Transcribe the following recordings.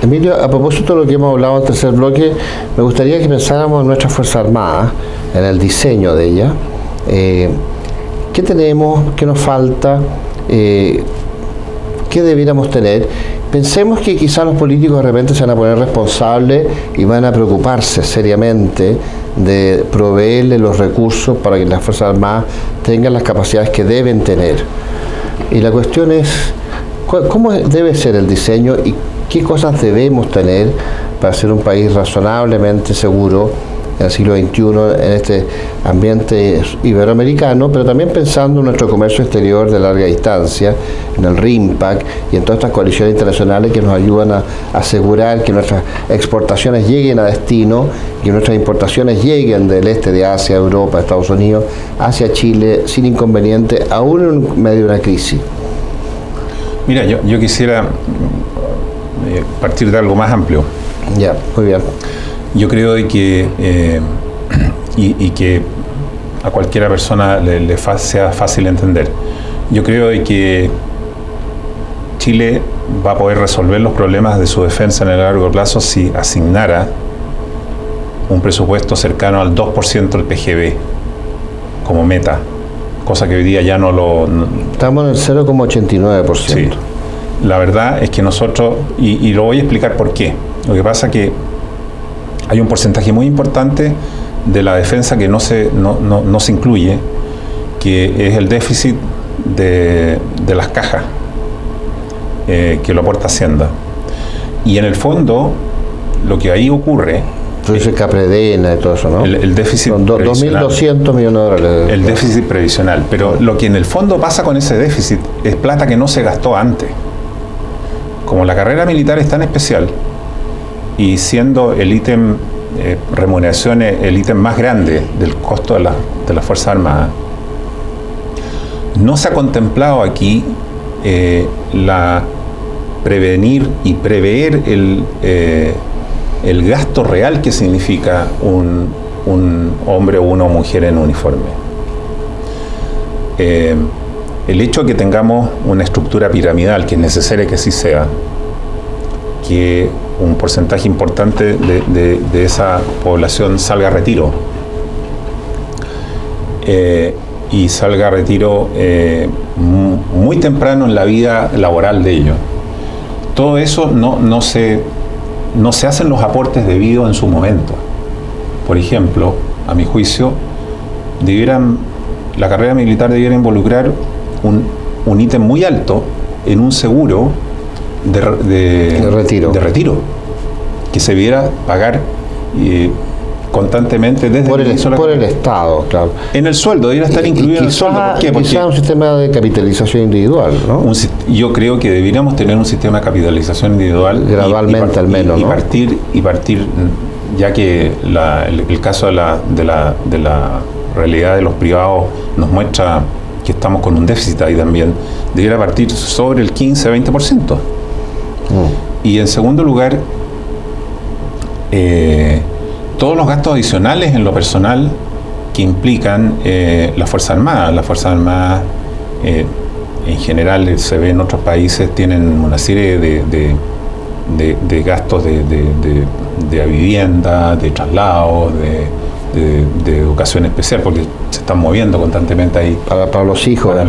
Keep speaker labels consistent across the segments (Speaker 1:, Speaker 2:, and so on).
Speaker 1: Emilio, a propósito de lo que hemos hablado en el tercer bloque, me gustaría que pensáramos en nuestra Fuerza Armada, en el diseño de ella. ¿Qué tenemos? ¿Qué nos falta? ¿Qué debiéramos tener? Pensemos que quizás los políticos de repente se van a poner responsables y van a preocuparse seriamente de proveerle los recursos para que las Fuerzas Armadas tengan las capacidades que deben tener. Y la cuestión es, ¿cómo debe ser el diseño y qué cosas debemos tener para ser un país razonablemente seguro en el siglo XXI, en este ambiente iberoamericano, pero también pensando en nuestro comercio exterior de larga distancia, en el RIMPAC y en todas estas coaliciones internacionales que nos ayudan a asegurar que nuestras exportaciones lleguen a destino, que nuestras importaciones lleguen del este de Asia, Europa, Estados Unidos, hacia Chile, sin inconveniente, aún en medio de una crisis?
Speaker 2: Mira, yo quisiera partir de algo más amplio.
Speaker 1: Ya, muy bien.
Speaker 2: Yo creo de que, y que a cualquiera persona sea fácil entender, yo creo de que Chile va a poder resolver los problemas de su defensa en el largo plazo si asignara un presupuesto cercano al 2% del PGB como meta, cosa que hoy día ya no lo...
Speaker 1: Estamos en el 0,89%.
Speaker 2: Sí. La verdad es que nosotros, y lo voy a explicar por qué. Lo que pasa es que hay un porcentaje muy importante de la defensa que no se incluye, que es el déficit de las cajas que lo aporta Hacienda. Y en el fondo, lo que ahí ocurre...
Speaker 1: Entonces Capredena y todo eso, ¿no?
Speaker 2: El déficit
Speaker 1: previsional. 2.200 millones de dólares.
Speaker 2: El déficit previsional. Pero lo que en el fondo pasa con ese déficit es plata que no se gastó antes. Como la carrera militar es tan especial, y siendo el ítem remuneraciones el ítem más grande del costo de las Fuerzas Armadas, no se ha contemplado aquí la prevenir y prever el gasto real que significa un hombre o una mujer en uniforme. El hecho de que tengamos una estructura piramidal, que es necesario que así sea, que un porcentaje importante de esa población salga a retiro, y salga a retiro muy temprano en la vida laboral de ellos. Todo eso no se hacen los aportes debidos en su momento. Por ejemplo, a mi juicio, la carrera militar debiera involucrar un ítem muy alto en un seguro de retiro, que se debiera pagar constantemente desde
Speaker 1: por el Estado, claro.
Speaker 2: En el sueldo debiera estar incluido en el sueldo. ¿Por qué? Porque
Speaker 1: quizás un sistema de capitalización individual, ¿no?
Speaker 2: Yo creo que deberíamos tener un sistema de capitalización individual
Speaker 1: gradualmente, al menos, ¿no?
Speaker 2: Y partir, ya que el caso de la realidad de los privados nos muestra que estamos con un déficit ahí también, debería partir sobre el 15-20%. Y en segundo lugar, todos los gastos adicionales en lo personal que implican la Fuerza Armada. La Fuerza Armada, en general, se ve en otros países, tienen una serie de gastos de vivienda, de traslados, de educación especial, porque se están moviendo constantemente ahí.
Speaker 1: Para los hijos,
Speaker 2: para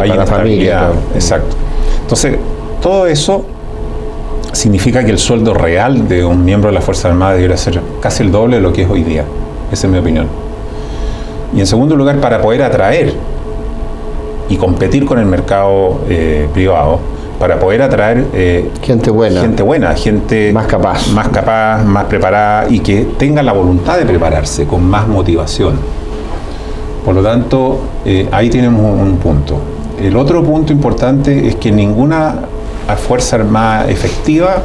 Speaker 1: la familia. Claro.
Speaker 2: Exacto. Entonces, todo eso significa que el sueldo real de un miembro de la Fuerza Armada debería ser casi el doble de lo que es hoy día. Esa es mi opinión. Y en segundo lugar, para poder atraer y competir con el mercado privado, para poder atraer
Speaker 1: gente buena,
Speaker 2: gente
Speaker 1: más capaz,
Speaker 2: más preparada y que tenga la voluntad de prepararse con más motivación. Por lo tanto, ahí tenemos un punto. El otro punto importante es que ninguna Fuerza Armada efectiva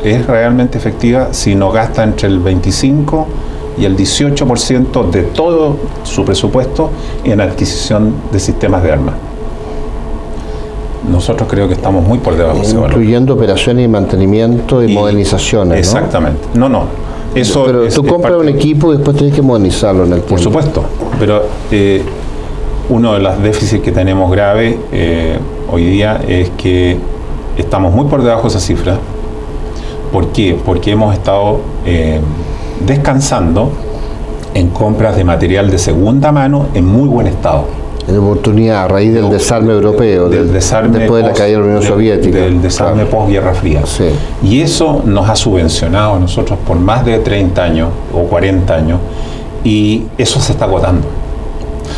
Speaker 2: es realmente efectiva si no gasta entre el 25 y el 18% de todo su presupuesto en adquisición de sistemas de armas. Nosotros creo que estamos muy por debajo de ese valor.
Speaker 1: Incluyendo operaciones y mantenimiento y modernizaciones,
Speaker 2: exactamente.
Speaker 1: ¿no?
Speaker 2: Eso
Speaker 1: pero tú compras un equipo y después tienes que modernizarlo en el tiempo.
Speaker 2: Por supuesto, pero uno de los déficits que tenemos grave hoy día es que estamos muy por debajo de esa cifra, ¿Por qué? Porque hemos estado descansando en compras de material de segunda mano en muy buen estado.
Speaker 1: En oportunidad, a raíz del desarme europeo,
Speaker 2: del desarme
Speaker 1: después de la caída de la Unión Soviética.
Speaker 2: Del desarme post-Guerra Fría.
Speaker 1: Sí.
Speaker 2: Y eso nos ha subvencionado a nosotros por más de 30 años o 40 años, y eso se está agotando.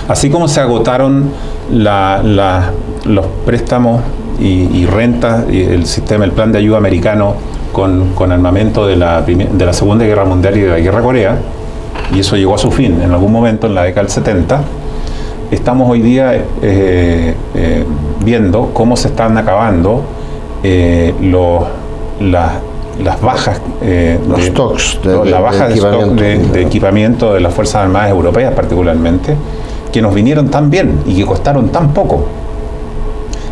Speaker 2: Así como se agotaron los préstamos y rentas, y el plan de ayuda americano con armamento de la Segunda Guerra Mundial y de la Guerra de Corea, y eso llegó a su fin en algún momento en la década del 70, estamos hoy día viendo cómo se están acabando las bajas
Speaker 1: los stocks
Speaker 2: de equipamiento de las Fuerzas Armadas Europeas particularmente, que nos vinieron tan bien y que costaron tan poco.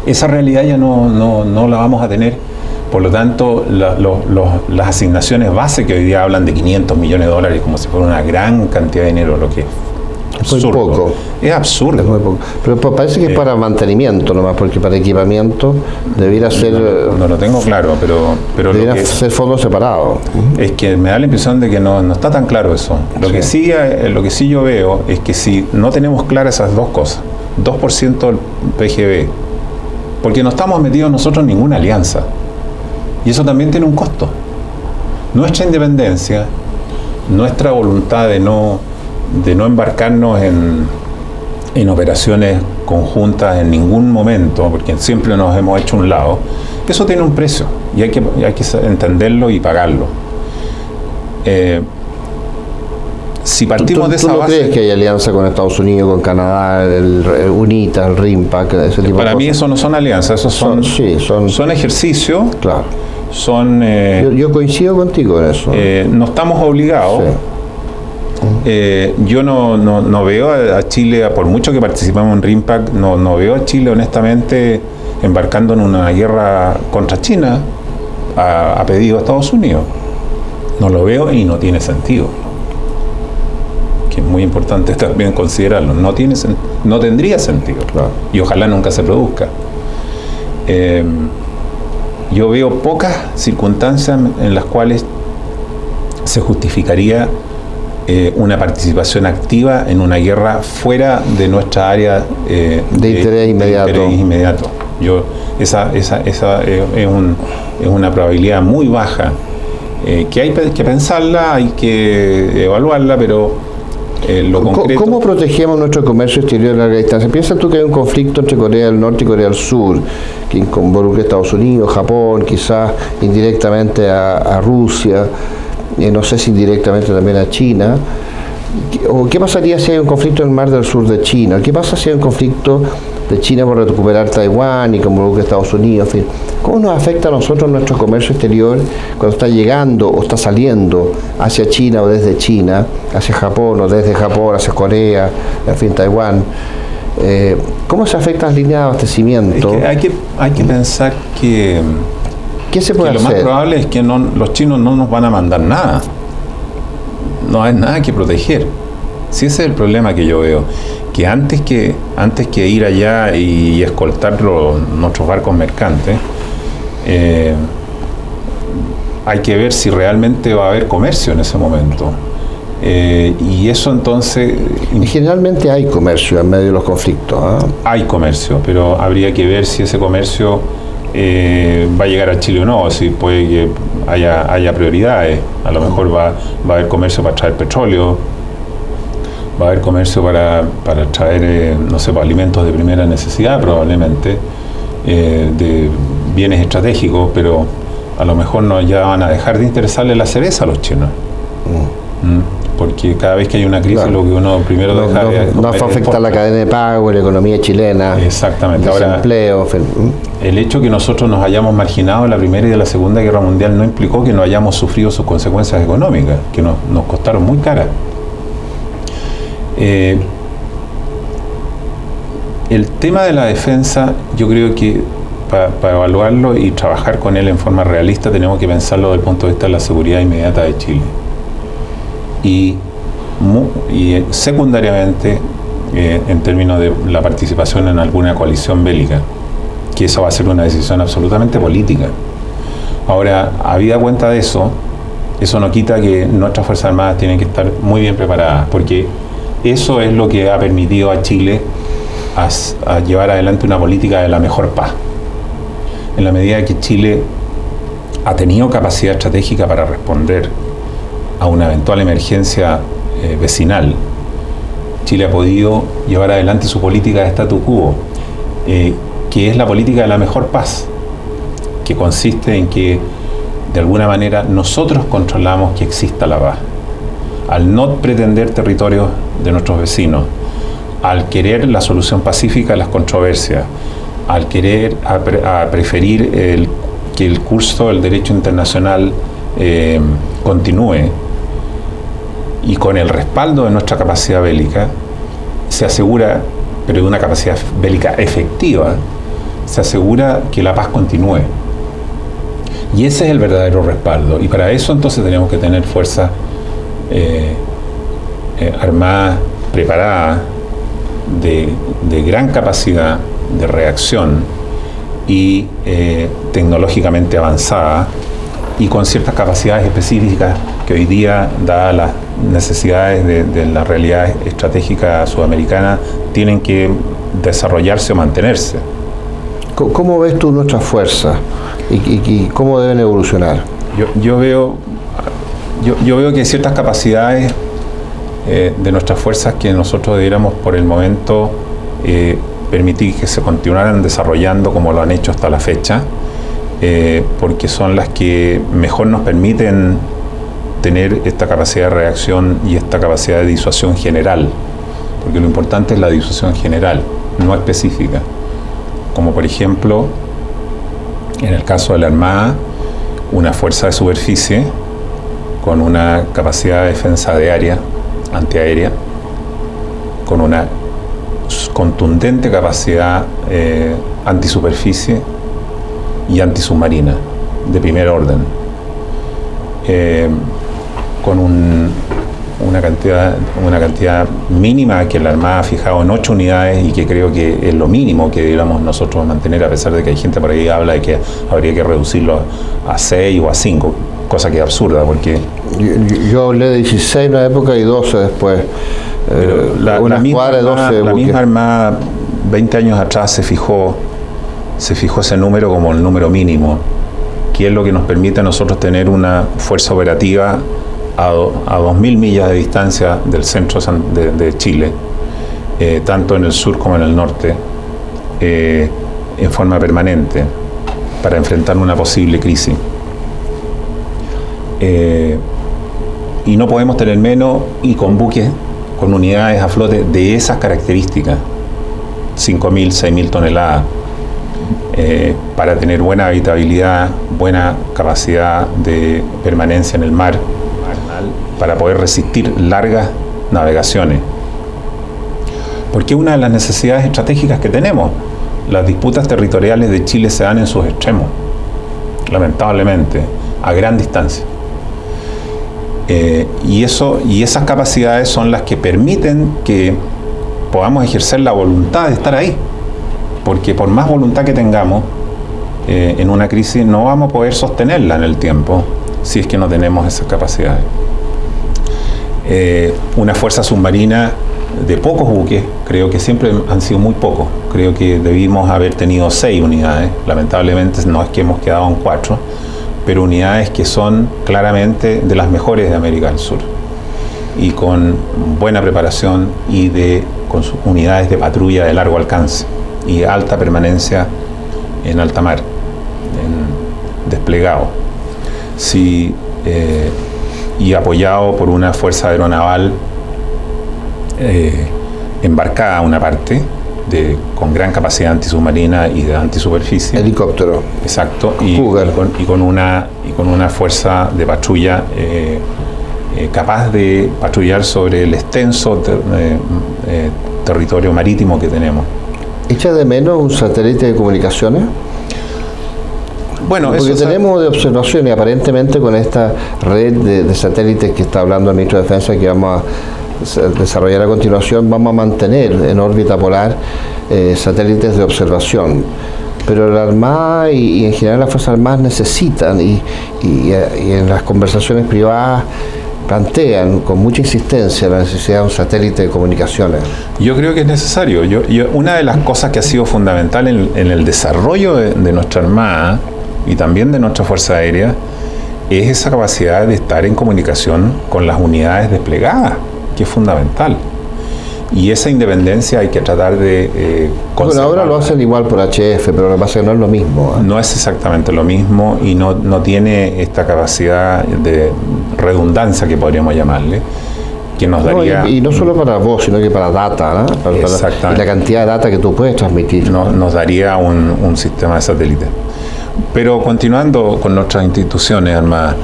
Speaker 2: Esa realidad ya no la vamos a tener. Por lo tanto, las asignaciones base, que hoy día hablan de 500 millones de dólares como si fuera una gran cantidad de dinero, lo que es absurdo.
Speaker 1: Muy poco.
Speaker 2: Es absurdo.
Speaker 1: Es muy poco. Pero parece que es para mantenimiento nomás, porque para equipamiento debiera ser...
Speaker 2: No lo tengo claro, pero
Speaker 1: debería ser fondos separados.
Speaker 2: Es que me da la impresión de que no está tan claro eso. Lo que sí yo veo es que si no tenemos claras esas dos cosas, 2% del PGB, porque no estamos metidos nosotros en ninguna alianza, y eso también tiene un costo. Nuestra independencia, nuestra voluntad de no embarcarnos en operaciones conjuntas en ningún momento, porque siempre nos hemos hecho un lado, eso tiene un precio y hay que entenderlo y pagarlo. Si partimos de esa
Speaker 1: ¿Tú no
Speaker 2: base,
Speaker 1: crees que hay alianza con Estados Unidos, con Canadá, el UNITA, el RIMPAC, ese tipo de cosas?
Speaker 2: Para mí eso no son alianzas, esos son ejercicios.
Speaker 1: Claro.
Speaker 2: Son,
Speaker 1: yo coincido contigo en eso.
Speaker 2: No estamos obligados. Sí. Yo no veo a Chile, por mucho que participamos en RIMPAC, no veo a Chile honestamente embarcando en una guerra contra China a pedido de Estados Unidos. No lo veo y no tiene sentido. Que es muy importante también considerarlo. No tendría sentido.
Speaker 1: Claro.
Speaker 2: Y ojalá nunca se produzca. Yo veo pocas circunstancias en las cuales se justificaría una participación activa en una guerra fuera de nuestra área
Speaker 1: de interés inmediato.
Speaker 2: Esa es una probabilidad muy baja, que hay que pensarla, hay que evaluarla, pero lo concreto...
Speaker 1: ¿Cómo protegemos nuestro comercio exterior a larga distancia? ¿Piensas tú que hay un conflicto entre Corea del Norte y Corea del Sur, que involucra a Estados Unidos, Japón, quizás indirectamente a Rusia, no sé si indirectamente también a China? ¿O qué pasaría si hay un conflicto en el mar del sur de China? ¿Qué pasa si hay un conflicto de China por recuperar Taiwán y que involucra a Estados Unidos? En fin, ¿cómo nos afecta a nosotros nuestro comercio exterior cuando está llegando o está saliendo hacia China o desde China, hacia Japón o desde Japón hacia Corea, en fin, Taiwán? ¿Cómo se afectan las líneas de abastecimiento?
Speaker 2: Es que hay que pensar que...
Speaker 1: ¿Qué se puede hacer?
Speaker 2: Lo más probable es que los chinos no nos van a mandar nada. No hay nada que proteger. Si ese es el problema que yo veo, que antes que ir allá y escoltar nuestros barcos mercantes, hay que ver si realmente va a haber comercio en ese momento. Y eso entonces...
Speaker 1: Y generalmente hay comercio en medio de los conflictos.
Speaker 2: Hay comercio, pero habría que ver si ese comercio va a llegar a Chile o no, si puede que haya prioridades. A lo mejor va a haber comercio para traer petróleo, va a haber comercio para traer, alimentos de primera necesidad probablemente, de bienes estratégicos, pero a lo mejor ya van a dejar de interesarle la cereza a los chinos. Porque cada vez que hay una crisis, claro, lo que uno primero deja es...
Speaker 1: No va a afectar la cadena de pago, la economía chilena.
Speaker 2: Exactamente.
Speaker 1: El desempleo.
Speaker 2: El hecho que nosotros nos hayamos marginado de la Primera y de la Segunda Guerra Mundial no implicó que no hayamos sufrido sus consecuencias económicas, que nos costaron muy caras. El tema de la defensa, yo creo que para evaluarlo y trabajar con él en forma realista, tenemos que pensarlo desde el punto de vista de la seguridad inmediata de Chile. Y secundariamente, en términos de la participación en alguna coalición bélica, que eso va a ser una decisión absolutamente política. Ahora, habida cuenta de eso no quita que nuestras Fuerzas Armadas tienen que estar muy bien preparadas, porque eso es lo que ha permitido a Chile a llevar adelante una política de la mejor paz. En la medida que Chile ha tenido capacidad estratégica para responder a una eventual emergencia vecinal, Chile ha podido llevar adelante su política de statu quo, que es la política de la mejor paz, que consiste en que de alguna manera nosotros controlamos que exista la paz. Al no pretender territorios de nuestros vecinos, al querer la solución pacífica a las controversias, al querer preferir que el curso del derecho internacional continúe, y con el respaldo de nuestra capacidad bélica, se asegura, pero de una capacidad bélica efectiva, se asegura que la paz continúe. Y ese es el verdadero respaldo. Y para eso entonces tenemos que tener fuerzas armadas, preparadas, de gran capacidad de reacción y tecnológicamente avanzada, y con ciertas capacidades específicas que hoy día, dadas las necesidades de la realidad estratégica sudamericana, tienen que desarrollarse o mantenerse.
Speaker 1: ¿Cómo ves tú nuestras fuerzas y cómo deben evolucionar?
Speaker 2: Yo veo que hay ciertas capacidades de nuestras fuerzas que nosotros debiéramos por el momento permitir que se continuaran desarrollando como lo han hecho hasta la fecha, porque son las que mejor nos permiten tener esta capacidad de reacción y esta capacidad de disuasión general, porque lo importante es la disuasión general, no específica. Como por ejemplo, en el caso de la Armada, una fuerza de superficie con una capacidad de defensa de área, antiaérea, con una contundente capacidad antisuperficie y antisubmarina de primer orden, con una cantidad mínima que la Armada ha fijado en 8 unidades, y que creo que es lo mínimo que deberíamos nosotros mantener, a pesar de que hay gente por ahí que habla de que habría que reducirlo a 6 o a 5, cosa que es absurda, porque...
Speaker 1: Yo hablé de 16 en una época y 12 después.
Speaker 2: La misma Armada 20 años atrás se fijó ese número como el número mínimo, que es lo que nos permite a nosotros tener una fuerza operativa a 2.000 millas de distancia del centro de Chile, tanto en el sur como en el norte, en forma permanente, para enfrentar una posible crisis. Y no podemos tener menos, y con buques, con unidades a flote de esas características, 5.000, 6.000 toneladas, para tener buena habitabilidad, buena capacidad de permanencia en el mar, para poder resistir largas navegaciones. Porque una de las necesidades estratégicas que tenemos, las disputas territoriales de Chile se dan en sus extremos, lamentablemente, a gran distancia. Y esas capacidades son las que permiten que podamos ejercer la voluntad de estar ahí, porque por más voluntad que tengamos en una crisis, no vamos a poder sostenerla en el tiempo si es que no tenemos esas capacidades. Una fuerza submarina de pocos buques, creo que siempre han sido muy pocos, creo que debimos haber tenido 6 unidades, lamentablemente no es que hemos quedado en 4, pero unidades que son claramente de las mejores de América del Sur, y con buena preparación, y con unidades de patrulla de largo alcance y alta permanencia en alta mar, desplegado, y apoyado por una fuerza aeronaval embarcada una parte, con gran capacidad antisubmarina y de antisuperficie.
Speaker 1: Helicóptero.
Speaker 2: Exacto. Y con una fuerza de patrulla capaz de patrullar sobre el extenso territorio marítimo que tenemos.
Speaker 1: ¿Echa de menos un satélite de comunicaciones?
Speaker 2: Bueno,
Speaker 1: porque tenemos de observación, y aparentemente con esta red de satélites que está hablando el ministro de Defensa, que vamos a desarrollar a continuación, vamos a mantener en órbita polar satélites de observación. pero la Armada y en general las Fuerzas Armadas necesitan y en las conversaciones privadas plantean con mucha insistencia la necesidad de un satélite de comunicaciones.
Speaker 2: Yo creo que es necesario. Una de las cosas que ha sido fundamental en el desarrollo de nuestra Armada y también de nuestra Fuerza Aérea es esa capacidad de estar en comunicación con las unidades desplegadas, que es fundamental. Y esa independencia hay que tratar de
Speaker 1: bueno, ahora lo hacen igual por HF, pero lo que pasa es que no es lo mismo.
Speaker 2: No es exactamente lo mismo y no tiene esta capacidad de redundancia que podríamos llamarle, que nos daría...
Speaker 1: Y no solo para vos, sino que para data, ¿no? Para la cantidad de data que tú puedes transmitir.
Speaker 2: Nos daría un sistema de satélite. Pero continuando con nuestras instituciones armadas,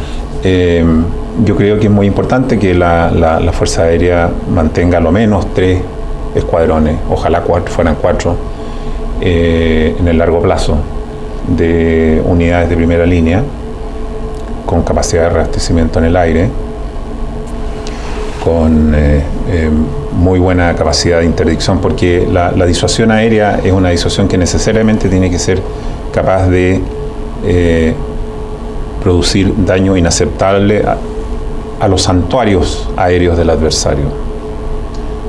Speaker 2: yo creo que es muy importante que la Fuerza Aérea mantenga lo menos 3 escuadrones, ojalá fueran 4, en el largo plazo, de unidades de primera línea, con capacidad de reabastecimiento en el aire, con muy buena capacidad de interdicción, porque la disuasión aérea es una disuasión que necesariamente tiene que ser capaz de producir daño inaceptable a los santuarios aéreos del adversario.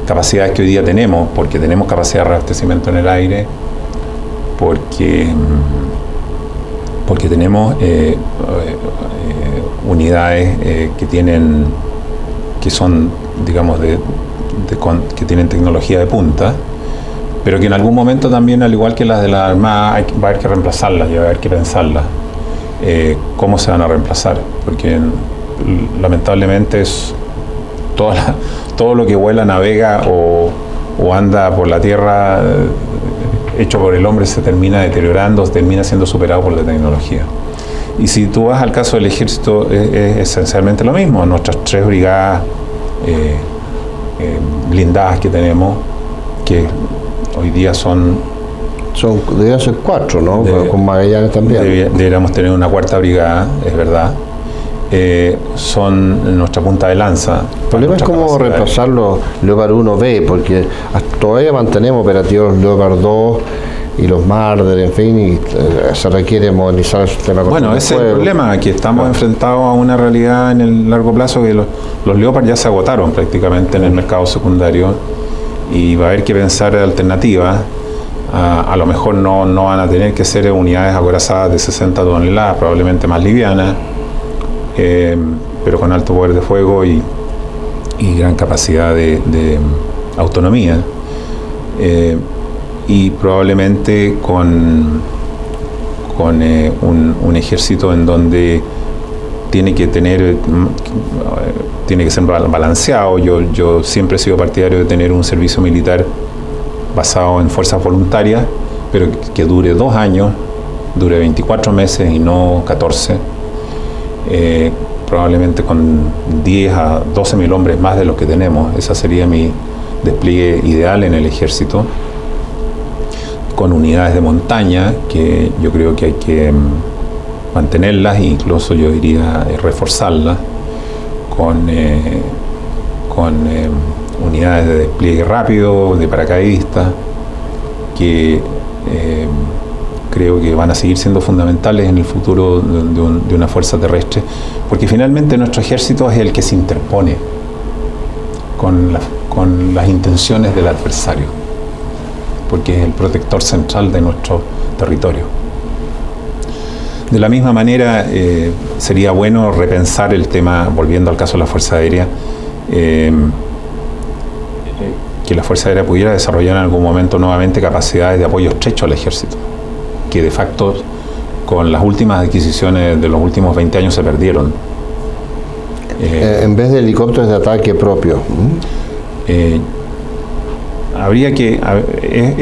Speaker 2: Capacidades que hoy día tenemos, porque tenemos capacidad de reabastecimiento en el aire, porque tenemos unidades que son, digamos, que tienen tecnología de punta, pero que en algún momento también, al igual que las de la Armada, va a haber que reemplazarlas y va a haber que pensarlas. ¿Cómo se van a reemplazar? Porque lamentablemente es todo lo que vuela, navega o anda por la tierra hecho por el hombre se termina deteriorando, termina siendo superado por la tecnología. Y si tú vas al caso del ejército, es esencialmente lo mismo. Nuestras 3 brigadas blindadas que tenemos, que hoy día
Speaker 1: deberían ser 4, ¿no? Con Magallanes también.
Speaker 2: Deberíamos tener una 4ª brigada, es verdad. Son nuestra punta de lanza.
Speaker 1: El problema es cómo reemplazar los Leopard 1B, porque todavía mantenemos operativos Leopard 2 y los Marder, en fin, y se requiere modernizar el sistema.
Speaker 2: Bueno, ese es el problema, que estamos enfrentados a una realidad en el largo plazo que los Leopard ya se agotaron prácticamente en el mercado secundario y va a haber que pensar alternativas. A lo mejor no van a tener que ser unidades acorazadas de 60 toneladas, probablemente más livianas, pero con alto poder de fuego y gran capacidad de autonomía, y probablemente con un ejército en donde tiene que ser balanceado. Yo siempre he sido partidario de tener un servicio militar basado en fuerzas voluntarias, pero que dure 2 años, dure 24 meses y no 14, probablemente con 10 a 12.000 hombres más de los que tenemos. Ese sería mi despliegue ideal en el ejército, con unidades de montaña, que yo creo que hay que mantenerlas e incluso yo diría reforzarlas con unidades de despliegue rápido, de paracaidistas, que creo que van a seguir siendo fundamentales en el futuro de una fuerza terrestre, porque finalmente nuestro ejército es el que se interpone con las intenciones del adversario, porque es el protector central de nuestro territorio. De la misma manera, sería bueno repensar el tema, volviendo al caso de la Fuerza Aérea, que la Fuerza Aérea pudiera desarrollar en algún momento nuevamente capacidades de apoyo estrecho al ejército, que de facto con las últimas adquisiciones de los últimos 20 años se perdieron.
Speaker 1: En vez de helicópteros de ataque propio.
Speaker 2: Es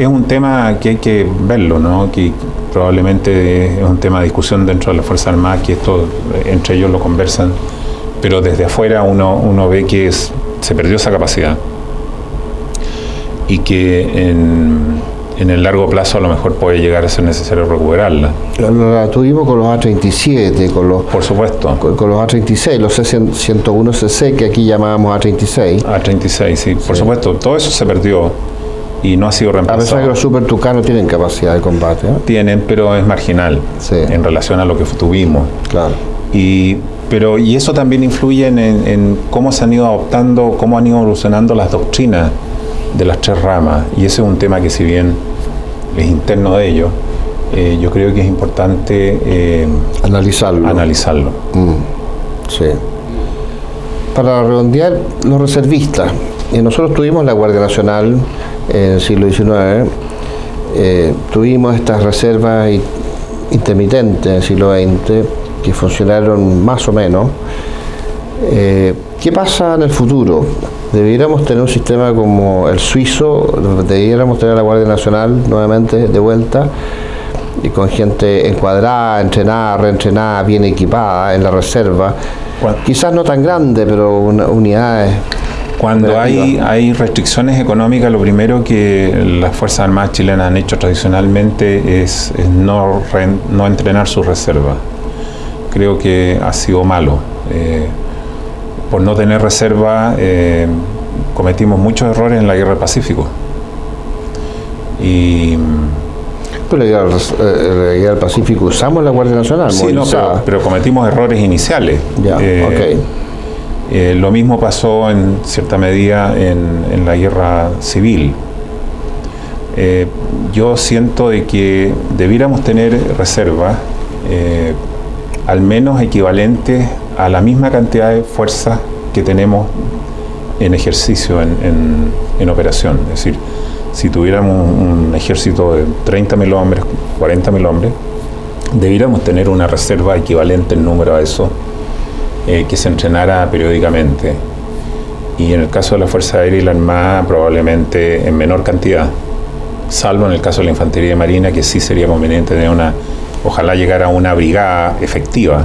Speaker 2: un tema que hay que verlo, ¿no? Que probablemente es un tema de discusión dentro de la Fuerza Armada, que esto entre ellos lo conversan, pero desde afuera uno ve que se perdió esa capacidad y que en el largo plazo a lo mejor puede llegar a ser necesario recuperarla.
Speaker 1: La tuvimos con los A-37,
Speaker 2: por supuesto.
Speaker 1: Con los A-36, los C-101CC, que aquí llamábamos A-36.
Speaker 2: A-36, sí, por supuesto. Todo eso se perdió y no ha sido
Speaker 1: A pesar
Speaker 2: reemplazado.
Speaker 1: de que los super tucanos tienen capacidad de combate, ¿eh?
Speaker 2: Tienen, pero es marginal
Speaker 1: Sí.
Speaker 2: en relación a lo que tuvimos.
Speaker 1: Claro.
Speaker 2: Y eso también influye en cómo se han ido adoptando, cómo han ido evolucionando las doctrinas de las tres ramas. Y ese es un tema que, si bien es interno de ellos, yo creo que es importante
Speaker 1: analizarlo. Sí. Para redondear, los reservistas. Nosotros tuvimos la Guardia Nacional en el siglo XIX, tuvimos estas reservas intermitentes en el siglo XX que funcionaron más o menos. ¿Qué pasa en el futuro? ¿Debiéramos tener un sistema como el suizo? ¿Debiéramos tener la Guardia Nacional nuevamente de vuelta? Y con gente encuadrada, entrenada, reentrenada, bien equipada en la reserva. Quizás no tan grande, pero unidades.
Speaker 2: Cuando hay restricciones económicas, lo primero que las Fuerzas Armadas chilenas han hecho tradicionalmente es no entrenar sus reservas. Creo que ha sido malo. Por no tener reserva, cometimos muchos errores en la Guerra del Pacífico.
Speaker 1: Pero en la Guerra del Pacífico usamos la Guardia Nacional.
Speaker 2: Sí, no, pero cometimos errores iniciales.
Speaker 1: Ya, ok.
Speaker 2: Lo mismo pasó en cierta medida en la guerra civil. Yo siento de que debiéramos tener reservas al menos equivalentes a la misma cantidad de fuerzas que tenemos en ejercicio, en operación. Es decir, si tuviéramos un ejército de 30.000 hombres, 40.000 hombres, debiéramos tener una reserva equivalente en número a eso, que se entrenara periódicamente. Y en el caso de la Fuerza Aérea y la Armada, probablemente en menor cantidad, salvo en el caso de la Infantería de Marina, que sí sería conveniente tener ojalá llegar a una brigada efectiva,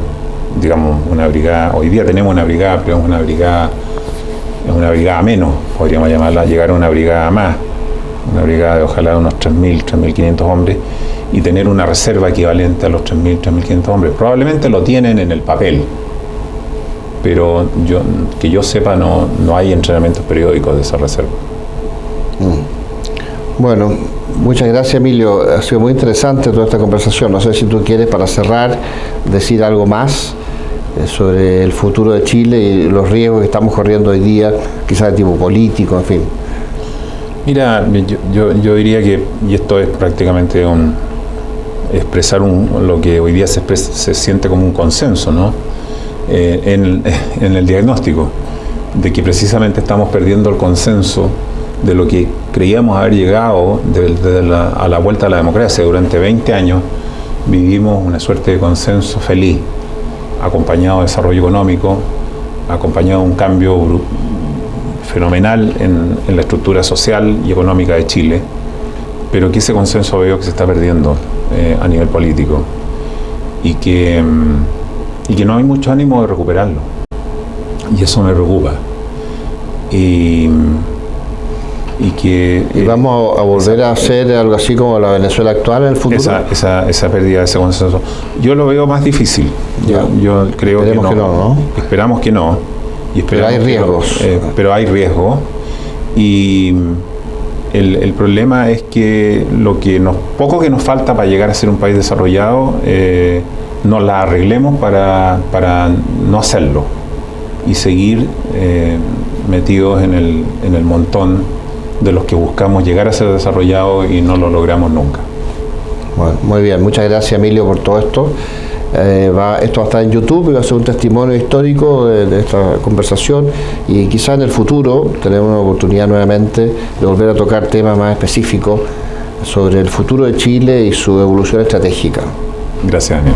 Speaker 2: digamos, una brigada. Hoy día tenemos una brigada, pero es una brigada menos, podríamos llamarla, llegar a una brigada más, una brigada de ojalá de unos 3.000, 3.500 hombres, y tener una reserva equivalente a los 3.000, 3.500 hombres. Probablemente lo tienen en el papel, pero que yo sepa no hay entrenamientos periódicos de esa reserva.
Speaker 1: Bueno, muchas gracias, Emilio. Ha sido muy interesante toda esta conversación. No sé si tú quieres, para cerrar, decir algo más sobre el futuro de Chile y los riesgos que estamos corriendo hoy día, quizás de tipo político, en fin.
Speaker 2: Mira, yo diría que, y esto es prácticamente expresar lo que hoy día se siente como un consenso, ¿no? En el diagnóstico de que precisamente estamos perdiendo el consenso de lo que creíamos haber llegado a la vuelta a la democracia. Durante 20 años vivimos una suerte de consenso feliz, acompañado de desarrollo económico, acompañado de un cambio fenomenal en la estructura social y económica de Chile, pero que ese consenso veo que se está perdiendo a nivel político y que no hay mucho ánimo de recuperarlo, y eso me preocupa. Y
Speaker 1: vamos a volver a hacer algo así como la Venezuela actual en el futuro.
Speaker 2: Esa pérdida de ese consenso yo lo veo más difícil. Yo creo que no. Esperamos que no.
Speaker 1: Pero hay riesgos.
Speaker 2: Pero hay riesgos. Y el problema es que poco que nos falta para llegar a ser un país desarrollado, nos la arreglemos para no hacerlo y seguir metidos en el montón de los que buscamos llegar a ser desarrollados y no lo logramos nunca.
Speaker 1: Bueno, muy bien, muchas gracias, Emilio, por todo esto. Esto va a estar en YouTube y va a ser un testimonio histórico de esta conversación, y quizás en el futuro tenemos una oportunidad nuevamente de volver a tocar temas más específicos sobre el futuro de Chile y su evolución estratégica.
Speaker 2: Gracias, Daniel.